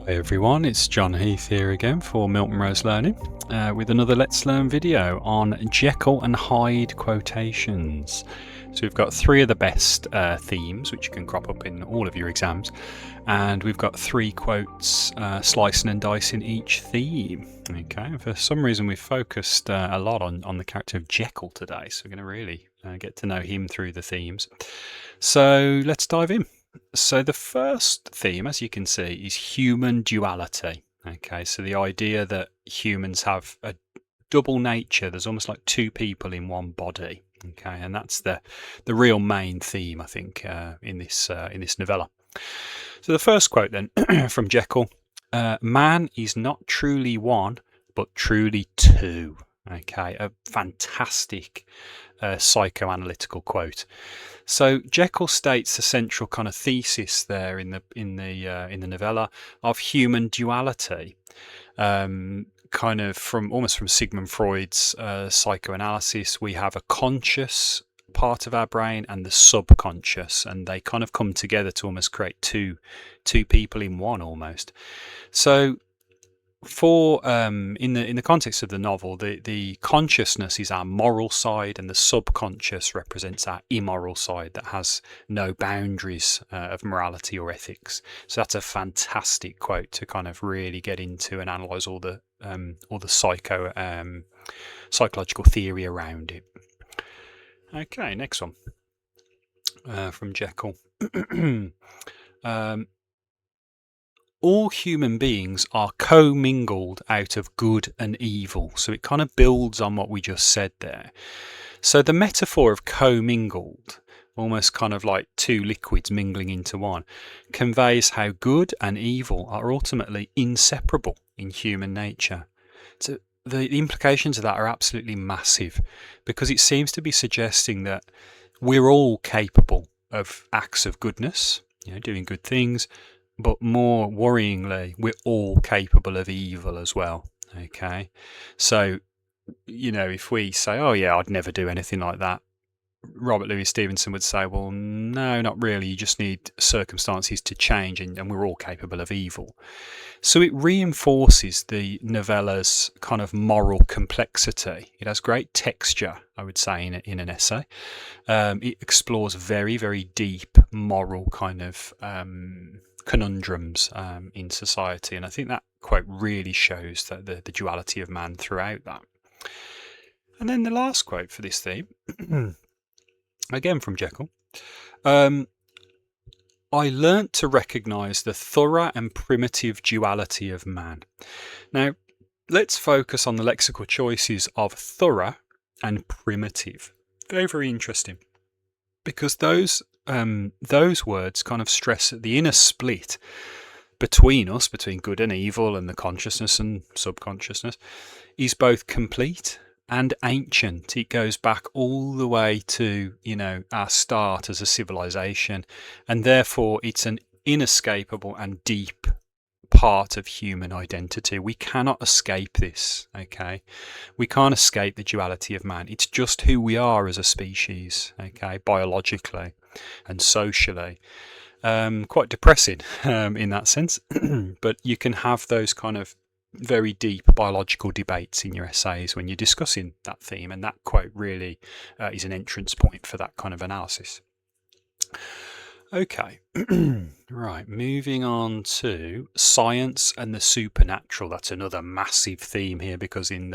Hi everyone, it's John Heath here again for Milton Rose Learning with another Let's Learn video on Jekyll and Hyde quotations. So we've got three of the best themes which can crop up in all of your exams, and we've got three quotes slicing and dicing each theme. Okay, and for some reason we've focused a lot on the character of Jekyll today, so we're going to really get to know him through the themes. So let's dive in. So the first theme, as you can see, is human duality. Okay, so the idea that humans have a double nature. There's almost like two people in one body. Okay, and that's the real main theme, I think, in this novella. So the first quote then from Jekyll: "Man is not truly one, but truly two." Okay, a fantastic psychoanalytical quote. So Jekyll states the central kind of thesis there in the novella of human duality, kind of almost from Sigmund Freud's psychoanalysis. We have a conscious part of our brain and the subconscious, and they kind of come together to almost create two people in one almost. So for in the context of the novel, the consciousness is our moral side, and the subconscious represents our immoral side that has no boundaries of morality or ethics. So that's a fantastic quote to kind of really get into and analyze all the psychological theory around it. Okay, next one from Jekyll. All human beings are commingled out of good and evil. So it kind of builds on what we just said there. So the metaphor of commingled, almost kind of like two liquids mingling into one, conveys how good and evil are ultimately inseparable in human nature. So the implications of that are absolutely massive, because it seems to be suggesting that we're all capable of acts of goodness, doing good things, but more worryingly, we're all capable of evil as well. Okay, so if we say, "Oh yeah, I'd never do anything like that," Robert Louis Stevenson would say, "Well, no, not really. You just need circumstances to change, and we're all capable of evil." So it reinforces the novella's kind of moral complexity. It has great texture, I would say, in an essay. It explores very, very deep moral kind of conundrums in society, and I think that quote really shows that the duality of man throughout that. And then the last quote for this theme, again from Jekyll: "I learnt to recognise the thorough and primitive duality of man." Now, let's focus on the lexical choices of thorough and primitive. Very, very interesting, because those words kind of stress that the inner split between good and evil, and the consciousness and subconsciousness, is both complete and ancient. It goes back all the way to our start as a civilization, and therefore it's an inescapable and deep part of human identity. We cannot escape this. Okay, we can't escape the duality of man. It's just who we are as a species, okay, biologically and socially. Quite depressing in that sense, but you can have those kind of very deep biological debates in your essays when you're discussing that theme, and that quote really is an entrance point for that kind of analysis. Okay, right, moving on to science and the supernatural. That's another massive theme here, because in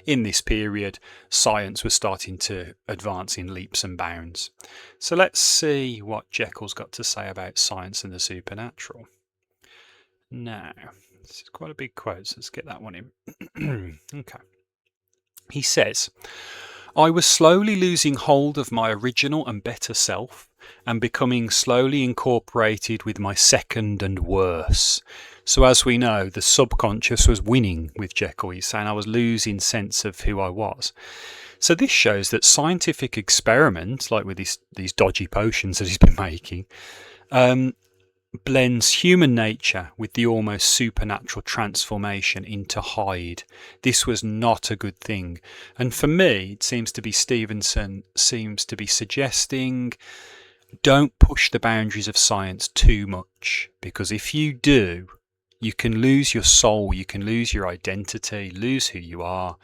this period, science was starting to advance in leaps and bounds. So let's see what Jekyll's got to say about science and the supernatural. Now, this is quite a big quote, so let's get that one in. Okay. He says, "I was slowly losing hold of my original and better self, and becoming slowly incorporated with my second and worse." So as we know, the subconscious was winning with Jekyll. He's saying I was losing sense of who I was. So this shows that scientific experiments, like with these dodgy potions that he's been making, blends human nature with the almost supernatural transformation into Hyde. This was not a good thing. And for me, it seems to be Stevenson seems to be suggesting, don't push the boundaries of science too much, because if you do, You can lose your soul, you can lose your identity, lose who you are,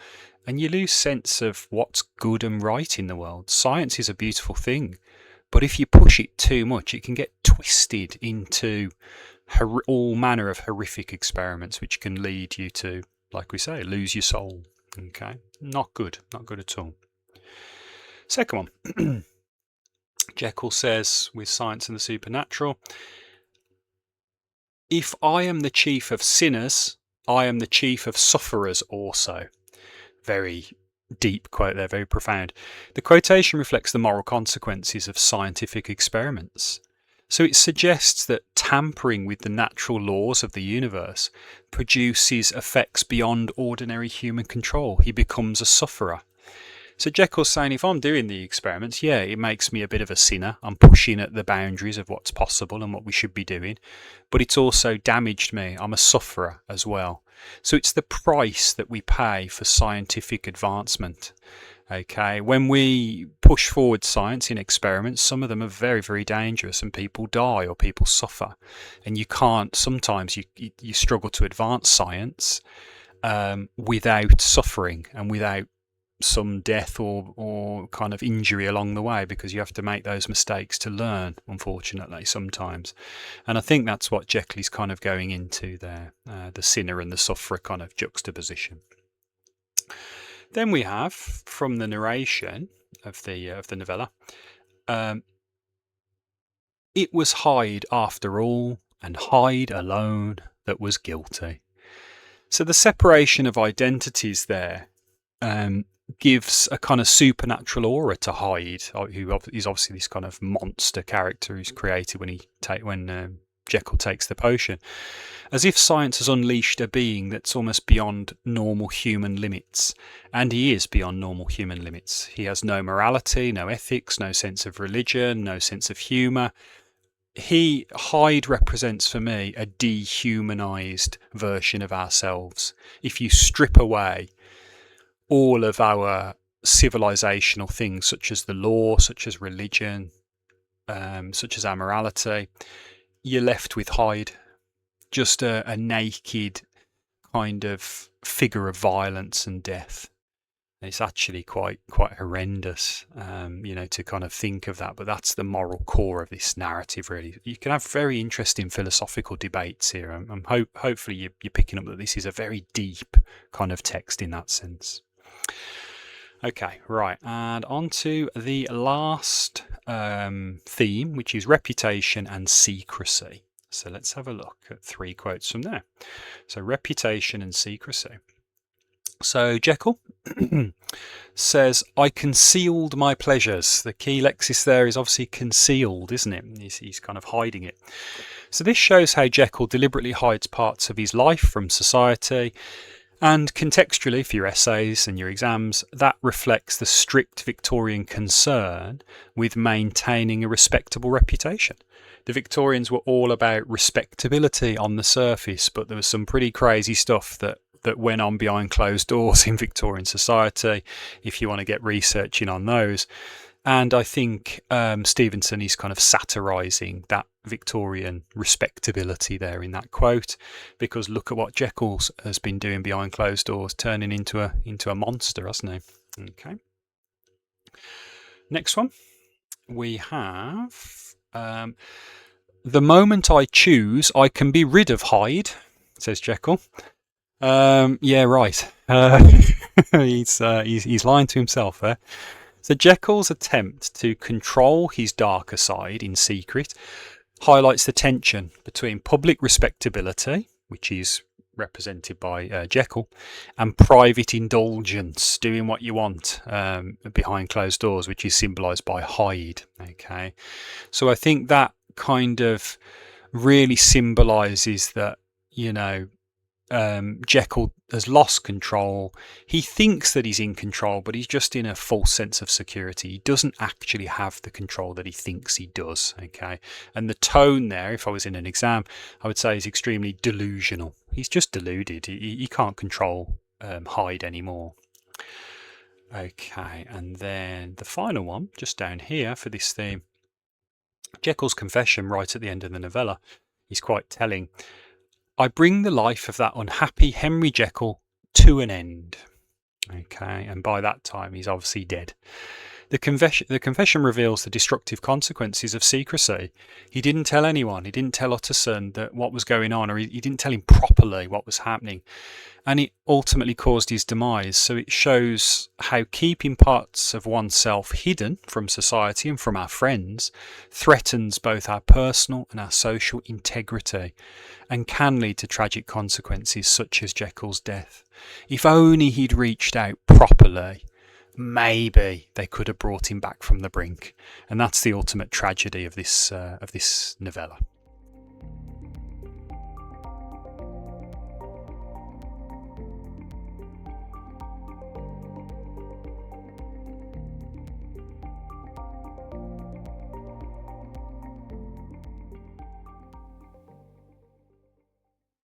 and you lose sense of what's good and right in the world. Science is a beautiful thing, but if you push it too much, it can get twisted into all manner of horrific experiments, which can lead you to, like we say, lose your soul. Okay, not good at all. Second one. Jekyll says, with science and the supernatural, if I am the chief of sinners, I am the chief of sufferers also. Very deep quote there, very profound. The quotation reflects the moral consequences of scientific experiments. So it suggests that tampering with the natural laws of the universe produces effects beyond ordinary human control. He becomes a sufferer. So Jekyll's saying, if I'm doing the experiments, yeah, it makes me a bit of a sinner. I'm pushing at the boundaries of what's possible and what we should be doing. But it's also damaged me. I'm a sufferer as well. So it's the price that we pay for scientific advancement. Okay, when we push forward science in experiments, some of them are very, very dangerous and people die or people suffer. And you can't, sometimes you struggle to advance science without suffering and without some death or kind of injury along the way, because you have to make those mistakes to learn, unfortunately, sometimes. And I think that's what Jekyll is kind of going into there, the sinner and the sufferer kind of juxtaposition. Then we have, from the narration of the novella, it was Hyde after all, and Hyde alone that was guilty. So the separation of identities there gives a kind of supernatural aura to Hyde, who is obviously this kind of monster character who's created when Jekyll takes the potion, as if science has unleashed a being that's almost beyond normal human limits. And he is beyond normal human limits. He has no morality, no ethics, no sense of religion, no sense of humour. Hyde represents for me a dehumanized version of ourselves. If you strip away all of our civilizational things, such as the law, such as religion, such as our morality, you're left with Hyde, just a naked kind of figure of violence and death. It's actually quite horrendous, to kind of think of that. But that's the moral core of this narrative, really. You can have very interesting philosophical debates here. Hopefully you're picking up that this is a very deep kind of text in that sense. Okay, right, and on to the last theme, which is reputation and secrecy. So let's have a look at 3 quotes from there. So reputation and secrecy. So Jekyll says, I concealed my pleasures. The key lexis there is obviously concealed, isn't it? He's kind of hiding it. So this shows how Jekyll deliberately hides parts of his life from society. And contextually, for your essays and your exams, that reflects the strict Victorian concern with maintaining a respectable reputation. The Victorians were all about respectability on the surface, but there was some pretty crazy stuff that went on behind closed doors in Victorian society, if you want to get researching on those. And I think Stevenson is kind of satirising that Victorian respectability there in that quote, because look at what Jekyll has been doing behind closed doors, turning into a monster, hasn't he? Okay. Next one, we have the moment I choose, I can be rid of Hyde, says Jekyll. Yeah, right. He's lying to himself there. So Jekyll's attempt to control his darker side in secret highlights the tension between public respectability, which is represented by Jekyll, and private indulgence, doing what you want behind closed doors, which is symbolised by Hyde. Okay, so I think that kind of really symbolises that, Jekyll has lost control. He thinks that he's in control, but he's just in a false sense of security. He doesn't actually have the control that he thinks he does. Okay, and the tone there, if I was in an exam, I would say is extremely delusional. He's just deluded. He can't control Hyde anymore. Okay, and then the final one, just down here for this theme, Jekyll's confession right at the end of the novella is quite telling. I bring the life of that unhappy Henry Jekyll to an end. Okay, and by that time he's obviously dead. The confession reveals the destructive consequences of secrecy. He didn't tell anyone. He didn't tell Utterson that what was going on, or he didn't tell him properly what was happening. And it ultimately caused his demise. So it shows how keeping parts of oneself hidden from society and from our friends threatens both our personal and our social integrity, and can lead to tragic consequences such as Jekyll's death. If only he'd reached out properly, maybe they could have brought him back from the brink. And that's the ultimate tragedy of this novella.